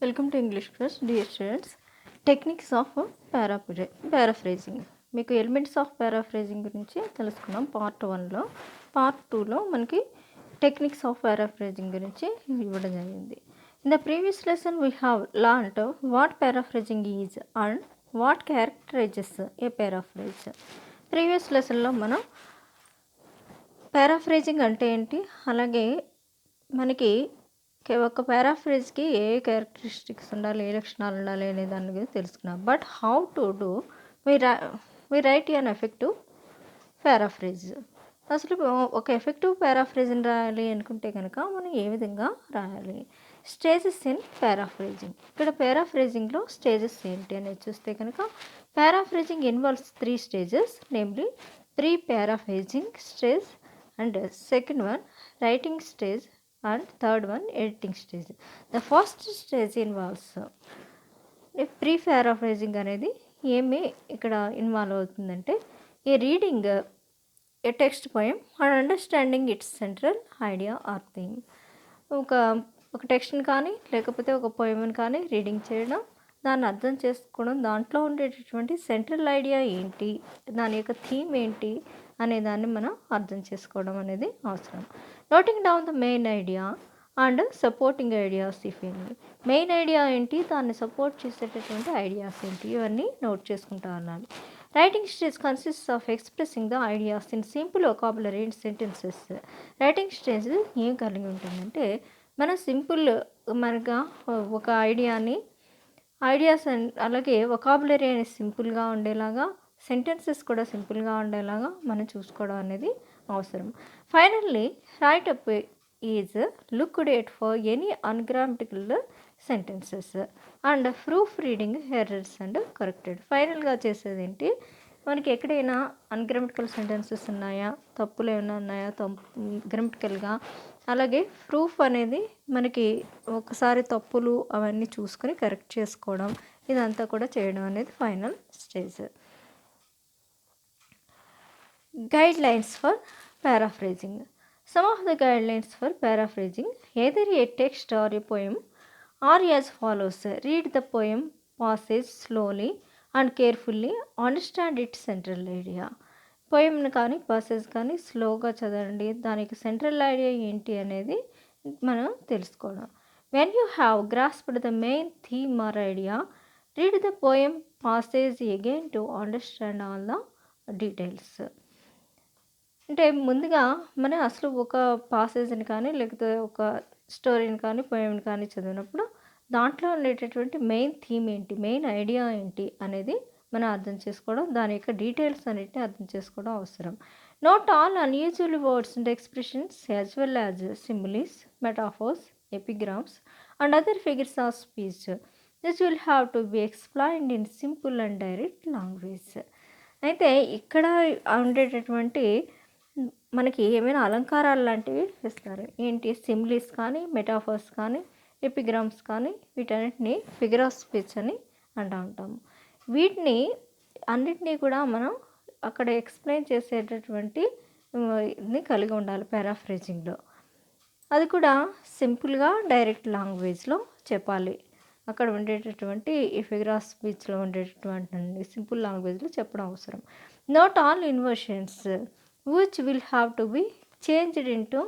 Welcome to English class dear students. Techniques of paraphrasing. మీకు elements of paraphrasing గురించి తెలుసుకున్నాం part 1లో. Part 2లో మనకి టెక్నిక్స్ ఆఫ్ పారాఫ్రేజింగ్ గురించి ఇవ్వడం జరిగింది. In the previous lesson we have learned what paraphrasing is and what characterizes a paraphrase. Previous లెసన్లో మనం పారాఫ్రేజింగ్ అంటే ఏంటి, అలాగే మనకి ఒక పారాఫ్రేజ్కి ఏ క్యారెక్టరిస్టిక్స్ ఉండాలి, ఏ లక్షణాలు ఉండాలి అనే దాని గురించి తెలుసుకున్నాం. But how to do we write an effective paraphrase. అసలు ఒక ఎఫెక్టివ్ పారాఫ్రేజ్ని రాయాలి అనుకుంటే కనుక మనం ఏ విధంగా రాయాలి? Stages in paraphrasing. ఇక్కడ పారాఫ్రేజింగ్లో స్టేజెస్ ఏంటి అనేది చూస్తే కనుక paraphrasing involves 3 stages, namely pre paraphrasing stage and second one writing stage and third one editing stage. The first stage involves pre paraphrasing అనేది ఏమి ఇక్కడ ఇన్వాల్వ్ అవుతుందంటే ఈ reading a text poem and understanding its central idea or theme. ఒక టెక్స్ట్ని కానీ లేకపోతే ఒక పోయమ్ని కానీ రీడింగ్ చేయడం, దాన్ని అర్థం చేసుకోవడం, దాంట్లో ఉండేటటువంటి సెంట్రల్ ఐడియా ఏంటి, దాని యొక్క థీమ్ ఏంటి అనే దాన్ని మనం అర్థం చేసుకోవడం అనేది అవసరం. Noting down the main idea and supporting ideas if any. Main idea ఏంటి, దాన్ని సపోర్ట్ చేసేటటువంటి ఐడియాస్ ఏంటి, ఇవన్నీ నోట్ చేసుకుంటా అన్నాను. Writing stage consists of expressing the ideas in simple vocabulary and sentences. Writing stage ఏం కలిగి ఉంటుందంటే మనం మనగా ఒక ఐడియాస్ అలాగే వొకాబులరీ అనేది సింపుల్గా ఉండేలాగా, సెంటెన్సెస్ కూడా సింపుల్గా ఉండేలాగా మనం చూసుకోవడం అనేది అవసరం. Finally write up is looked at for any ungrammatical sentences and proofreading errors and corrected. ఫైనల్గా చేసేది ఏంటి, మనకి ఎక్కడైనా అన్గ్రామటికల్ సెంటెన్సెస్ ఉన్నాయా, తప్పులు ఏమైనా ఉన్నాయా గ్రామటికల్గా, అలాగే ప్రూఫ్ అనేది మనకి ఒకసారి తప్పులు అవన్నీ చూసుకొని కరెక్ట్ చేసుకోవడం, ఇదంతా కూడా చేయడం అనేది final stage. Guidelines for paraphrasing. Some of the guidelines for paraphrasing, either a text or a poem, are as follows. Read the poem passage slowly and carefully, understand its central idea. పోయంని కానీ passage కానీ స్లోగా చదవండి, దానికి central idea ఏంటి అనేది మనం తెలుసుకోవడం. When you have grasped the main theme or idea, read the poem passage again to understand all the details. అంటే ముందుగా మనం అసలు ఒక పాసేజ్ని కానీ లేకపోతే ఒక స్టోరీని కానీ పోయంని కానీ చదివినప్పుడు దాంట్లో ఉండేటటువంటి మెయిన్ థీమ్ ఏంటి, మెయిన్ ఐడియా ఏంటి అనేది మనం అర్థం చేసుకోవడం, దాని యొక్క డీటెయిల్స్ అన్నిటిని అర్థం చేసుకోవడం అవసరం. Note all unusual words and expressions as well as similes, metaphors, epigrams and other figures of speech. This will have to be explained in simple and direct language. అయితే ఇక్కడ ఉండేటటువంటి మనకి ఏమైనా అలంకారాలు లాంటివి ఇస్తారు. ఏంటి, సిమిలీస్ కానీ, మెటాఫర్స్ కానీ, ఎపిగ్రామ్స్ కానీ, వీటన్నిటిని ఫిగర్ ఆఫ్ స్పీచ్ అని అంటూ ఉంటాము. వీటిని అన్నిటినీ కూడా మనం అక్కడ ఎక్స్ప్లెయిన్ చేసేటటువంటి ఇది కలిగి ఉండాలి పారాఫ్రేజింగ్లో. అది కూడా సింపుల్గా డైరెక్ట్ లాంగ్వేజ్లో చెప్పాలి. అక్కడ ఉండేటటువంటి ఈ ఫిగర్ ఆఫ్ స్పీచ్లో ఉండేటటువంటి సింపుల్ లాంగ్వేజ్లో చెప్పడం అవసరం. Note all inversions which will have to be changed into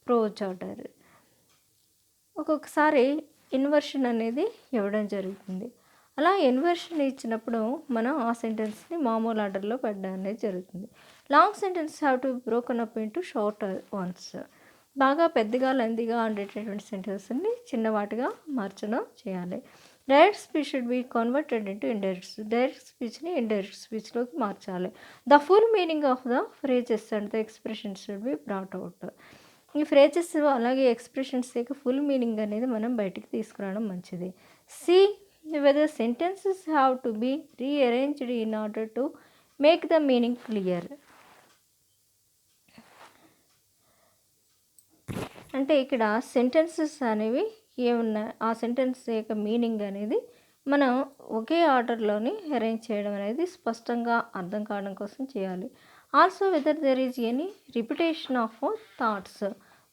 prose order. ఒక్కొక్కసారి ఇన్వర్షన్ అనేది ఇవ్వడం జరుగుతుంది. అలా ఇన్వర్షన్ ఇచ్చినప్పుడు మనం ఆ సెంటెన్స్ని మామూలు ఆర్డర్లో పెట్టడం అనేది జరుగుతుంది. Long sentence have to be broken up into short ones. బాగా పెద్దగా లెంతీగా ఉండేటటువంటి సెంటెన్స్ని చిన్నవాటిగా మార్చడం చేయాలి. Direct speech should be converted into indirect. Direct స్పీచ్ని ఇండైరెక్ట్ స్పీచ్లోకి మార్చాలి. The full meaning of the phrases and the expressions should be brought out. ఈ ఫ్రేజెస్ అలాగే ఎక్స్ప్రెషన్స్ యొక్క ఫుల్ మీనింగ్ అనేది మనం బయటికి తీసుకురావడం మంచిది. See whether sentences have to be rearranged in order to make the meaning clear. అంటే ఇక్కడ సెంటెన్సెస్ అనేవి ఏమున్నాయి, ఆ సెంటెన్స్ యొక్క మీనింగ్ అనేది మనం ఒకే ఆర్డర్లోని అరేంజ్ చేయడం అనేది స్పష్టంగా అర్థం కావడం కోసం చేయాలి. Also whether there is any repetition of thoughts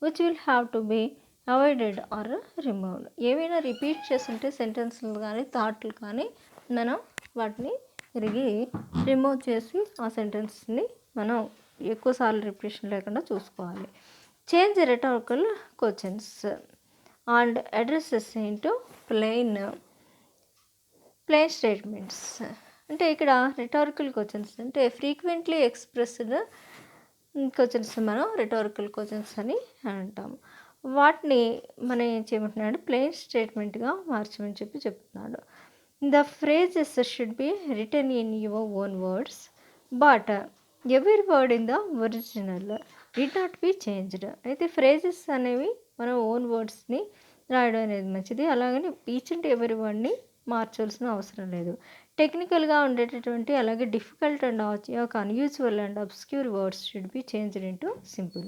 which will have to be avoided or removed. ఏవైనా రిపీట్ చేస్తుంటే సెంటెన్స్లు కానీ థాట్లు కానీ మనం వాటిని తిరిగి రిమూవ్ చేసి ఆ సెంటెన్స్ని మనం ఎక్కువసార్లు రిపీషన్ లేకుండా చూసుకోవాలి. Change rhetorical questions and addresses into plain statements. అంటే ఇక్కడ రిటారికల్ క్వశ్చన్స్ అంటే ఫ్రీక్వెంట్లీ ఎక్స్ప్రెస్డ్ క్వశ్చన్స్ మనం రిటారికల్ క్వశ్చన్స్ అని అంటాము. వాటిని మనం ఏం చేయమంటున్నాడు, ప్లెయిన్ స్టేట్మెంట్గా మార్చమని చెప్తున్నాడు. The phrases should be return in your own words but every word in the original did not be changed. అయితే ఫ్రేజెస్ అనేవి మనం ఓన్ వర్డ్స్ని రాయడం అనేది మంచిది. అలాగని ఈచ్ అండ్ ఎవరీ వర్డ్ని మార్చాల్సిన అవసరం లేదు. టెక్నికల్గా ఉండేటటువంటి అలాగే difficult and unusual and obscure words should be changed into simple.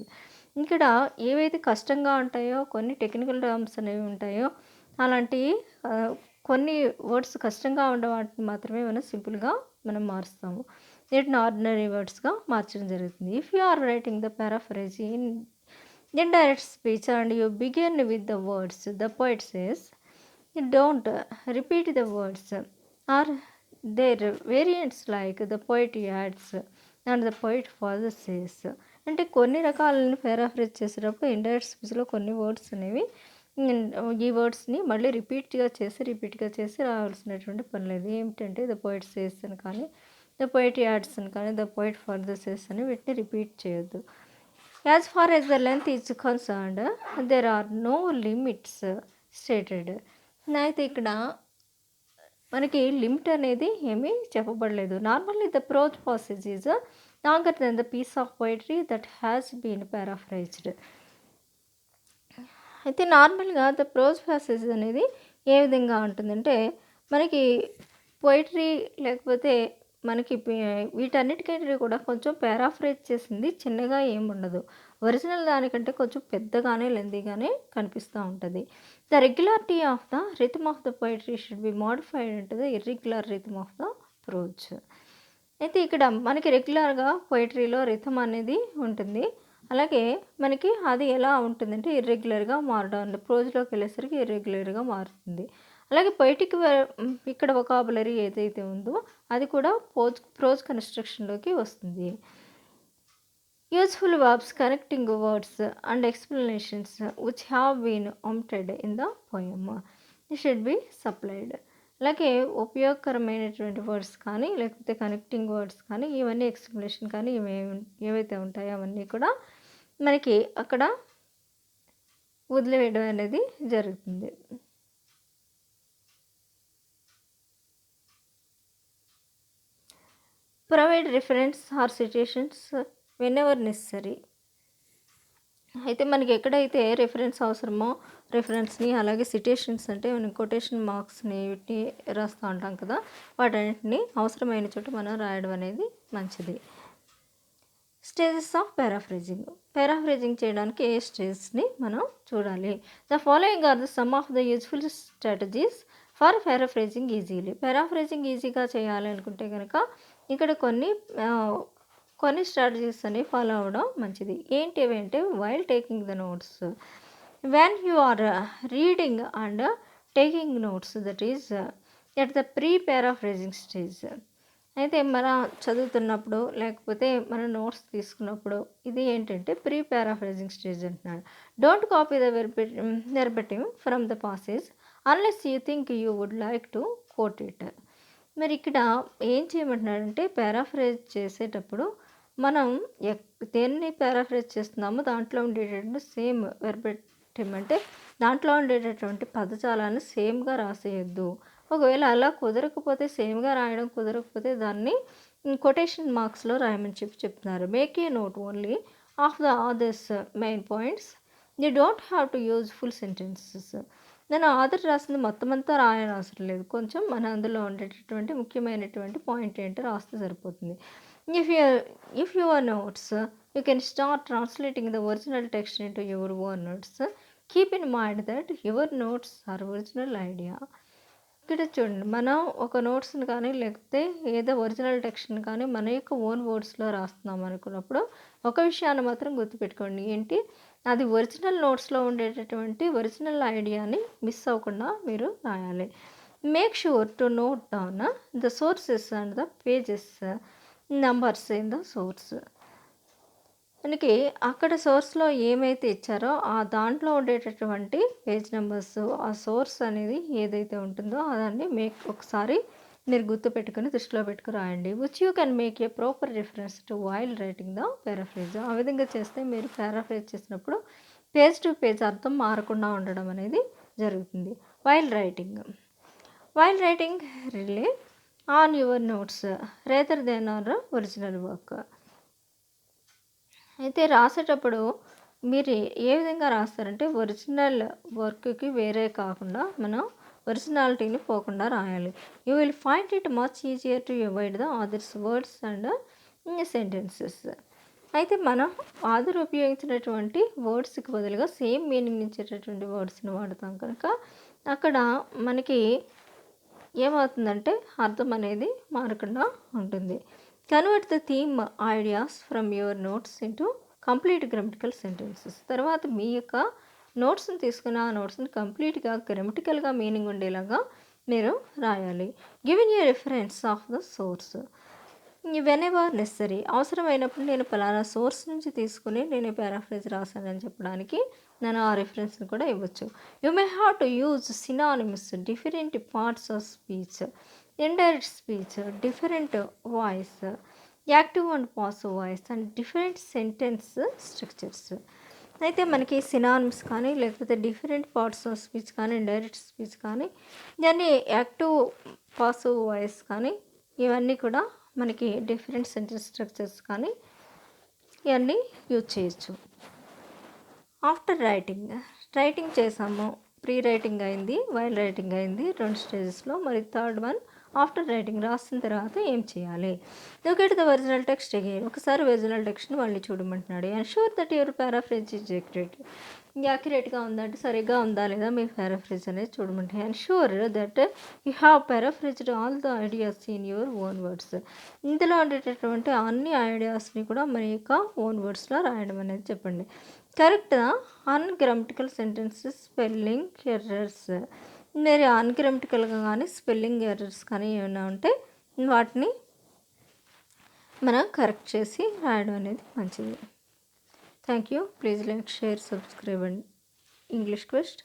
ఇక్కడ ఏవైతే కష్టంగా ఉంటాయో కొన్ని టెక్నికల్ టర్మ్స్ అనేవి ఉంటాయో అలాంటి కొన్ని వర్డ్స్ కష్టంగా ఉండే వాటిని మాత్రమే మనం సింపుల్గా మనం మారుస్తాము. వీటిని ఆర్డినరీ వర్డ్స్గా మార్చడం జరుగుతుంది. If you are writing the paraphrase in indirect speech and you begin with the words the poet says, you don't repeat the words or their variants like the poet adds and the poet further says. అంటే కొన్ని రకాలను paraphrase చేసేటప్పుడు indirect స్పీచ్లో కొన్ని words అనేవి ఈ వర్డ్స్ని మళ్ళీ రిపీట్గా చేసి రావాల్సినటువంటి పని లేదు. ఏమిటంటే ద పోయిట్ సేస్ అని కానీ ద పోయిట్ యాడ్స్ అని కానీ ద పోయిట్ ఫర్దర్ సేస్ అని వీటిని రిపీట్ చేయొద్దు. As far as the length is concerned there are no limits stated. అయితే ఇక్కడ మనకి లిమిట్ అనేది ఏమీ చెప్పబడలేదు. Normally the prose passage is longer than the piece of poetry that has been paraphrased. అయితే నార్మల్గా ద ప్రోజ్ పాసేజ్ అనేది ఏ విధంగా ఉంటుందంటే మనకి పోయిటరీ లేకపోతే మనకి వీటన్నిటికంటే కూడా కొంచెం పారాఫ్రైజ్ చేసింది చిన్నగా ఏముండదు. ఒరిజినల్ దానికంటే కొంచెం పెద్దగానే లెందీగానే కనిపిస్తూ ఉంటుంది. The regularity of the rhythm of the poetry should be modified into the irregular rhythm of the prose. అయితే ఇక్కడ మనకి రెగ్యులర్గా పోయిటరీలో రిథమ్ అనేది ఉంటుంది. అలాగే మనకి అది ఎలా ఉంటుందంటే ఇర్రెగ్యులర్గా మారడం, ప్రోజ్లోకి వెళ్ళేసరికి ఇర్రెగ్యులర్గా మారుతుంది. అలాగే పొయిటిక్ ఇక్కడ వొకాబులరీ ఏదైతే ఉందో అది కూడా ప్రోజ్ కన్స్ట్రక్షన్లోకి వస్తుంది. Useful verbs connecting words and explanations which have been omitted in the poem should be supplied. అలాగే ఉపయోగకరమైనటువంటి వర్డ్స్ కానీ లేకపోతే కనెక్టింగ్ వర్డ్స్ కానీ ఇవన్నీ ఎక్స్ప్లెనేషన్ కానీ ఏవైతే ఉంటాయో అవన్నీ కూడా మనకి అక్కడ వదిలివేయడం అనేది జరుగుతుంది. Provide reference or citations whenever necessary. అయితే మనకి ఎక్కడైతే రిఫరెన్స్ అవసరమో రిఫరెన్స్ని అలాగే సిటేషన్స్ అంటే మనం కొటేషన్ మార్క్స్ని వీటిని రాస్తూ ఉంటాం కదా, వాటన్నిటిని అవసరమైన చోట మనం రాయడం అనేది మంచిది. స్టేజెస్ ఆఫ్ పారాఫ్రేజింగ్ చేయడానికి ఏ స్టేజ్ని మనం చూడాలి. The following are the some of the useful strategies for paraphrasing easily. Paraphrasing ఈజీగా చేయాలి అనుకుంటే కనుక ఇక్కడ కొన్ని స్ట్రాటజీస్ అనేవి ఫాలో అవ్వడం మంచిది. ఏంటివి అంటే while taking the notes, when you are reading and taking notes that is at the pre paraphrasing stage. అయితే మనం చదువుతున్నప్పుడు లేకపోతే మనం నోట్స్ తీసుకున్నప్పుడు ఇది ఏంటంటే ప్రీ పారాఫ్రేజింగ్ స్టేజ్ అంటున్నాడు. Don't copy the verbatim from the passage unless you think you would like to quote it. మరి ఇక్కడ ఏం చేయమంటున్నాడంటే పారాఫ్రేజ్ చేసేటప్పుడు మనం దేన్ని పారాఫ్రేజ్ చేస్తున్నామో దాంట్లో ఉండేటటువంటి సేమ్ వెర్బటిమ్ అంటే దాంట్లో ఉండేటటువంటి పదజాలాన్ని సేమ్గా రాసేయద్దు. ఒకవేళ అలా కుదరకపోతే సేమ్గా రాయడం కుదరకపోతే దాన్ని కొటేషన్ మార్క్స్లో రాయమని చెప్తున్నారు. Make a note only of the authors main points, you don't have to use full sentences. నేను ఆథర్ రాసింది మొత్తం అంతా రాయని అవసరం లేదు, కొంచెం మన అందులో ఉండేటటువంటి ముఖ్యమైనటువంటి పాయింట్ ఏంటో రాస్తే సరిపోతుంది. If your notes you can start translating the original text into your own notes. Keep in mind that your notes are original idea. ఇక్కడ చూడండి. మనం ఒక నోట్స్‌ని కానీ, లేకపోతే ఏదో ఒరిజినల్ టెక్స్ట్‌ని కానీ, మన యొక్క ఓన్ వర్డ్స్‌లో రాస్తున్నాం అనుకున్నప్పుడు, ఒక విషయాన్ని మాత్రం గుర్తుపెట్టుకోండి. ఏంటి? అది ఒరిజినల్ నోట్స్‌లో ఉండేటటువంటి ఒరిజినల్ ఐడియాని మిస్ అవ్వకుండా మీరు రాయాలి. Make sure to note down the sources and the pages numbers in the source. మనకి అక్కడ సోర్స్‌లో ఏమైతే ఇచ్చారో, ఆ దాంట్లో ఉండేటటువంటి పేజ్ నంబర్స్, ఆ సోర్స్ అనేది ఏదైతే ఉంటుందో దాన్ని ఒకసారి మీరు గుర్తుపెట్టుకొని, దృష్టిలో పెట్టుకొని రాయండి. Which you can make a proper reference to while writing the paraphrase. ఆ విధంగా చేస్తే మీరు పారాఫ్రేజ్ చేసినప్పుడు పేజ్ టు పేజ్ అర్థం మారకుండా ఉండడం అనేది జరుగుతుంది. While writing. While writing relay on your notes rather than on original work. అయితే రాసేటప్పుడు మీరు ఏ విధంగా రాస్తారంటే, ఒరిజినల్ వర్క్‌కి వేరే కాకుండా మనం ఒరిజినాలిటీని పోకుండా రాయాలి. You will find it much easier to avoid the others words and sentences. అయితే మనం ఆథర్ ఉపయోగించినటువంటి వర్డ్స్‌కి బదులుగా సేమ్ మీనింగ్ ఇచ్చేటటువంటి వర్డ్స్‌ని వాడతాం కనుక, అక్కడ మనకి ఏమవుతుందంటే అర్థం అనేది మారకుండా ఉంటుంది. Convert the theme ideas from your notes into complete grammatical sentences. తర్వాత మీ యొక్క నోట్స్ని తీసుకుని ఆ నోట్స్ని కంప్లీట్గా గ్రామటికల్గా మీనింగ్ ఉండేలాగా మీరు రాయాలి. Given a reference of the source when ever necessary. అవసరమైనప్పుడు నేను పలానా సోర్స్ నుంచి తీసుకుని నేను పారాఫ్రేజ్ రాశానని చెప్పడానికి నేను ఆ రిఫరెన్స్ని కూడా ఇవ్వచ్చు. You may have to use synonyms different parts of speech, indirect speech, different voice, active and passive voice and different sentence structures. అయితే మనకి సినానిమ్స్ కానీ, లేకపోతే డిఫరెంట్ పార్ట్స్ ఆఫ్ స్పీచ్ కానీ, ఇండైరెక్ట్ స్పీచ్ కానీ, దాన్ని యాక్టివ్ పాసివ్ వాయిస్ కానీ, ఇవన్నీ కూడా మనకి డిఫరెంట్ సెంటెన్స్ స్ట్రక్చర్స్ కానీ ఇవన్నీ యూజ్ చేయొచ్చు. ఆఫ్టర్ రైటింగ్ చేసాము. ప్రీ రైటింగ్ అయింది, వైల్ రైటింగ్ అయింది 2 స్టేజెస్లో. మరి థర్డ్ వన్ ఆఫ్టర్ రైటింగ్ రాసిన తర్వాత ఏం చేయాలి? Look the original text again. ఒకసారి ఒరిజినల్ టెక్స్ట్ని మళ్ళీ చూడమంటున్నాడు. Ensure that your paraphrase is యాక్యురేట్గా ఉందంటే సరిగ్గా ఉందా లేదా మీ పారాఫ్రేజ్ అనేది చూడమంటే. Ensure that you have paraphrased all the ideas in your own words. ఇందులో ఉండేటటువంటి అన్ని ఐడియాస్ని కూడా మన యొక్క ఓన్ వర్డ్స్లో రాయడం అనేది చెప్పండి. Correct ungrammatical sentences, spelling errors. మీరు అన్గ్రామటికల్గా కానీ స్పెల్లింగ్ ఎర్రర్స్ కానీ ఏమైనా ఉంటే వాటిని మనం కరెక్ట్ చేసి రాయడం అనేది మంచిది. Thank you. Please like, share, subscribe and English quest.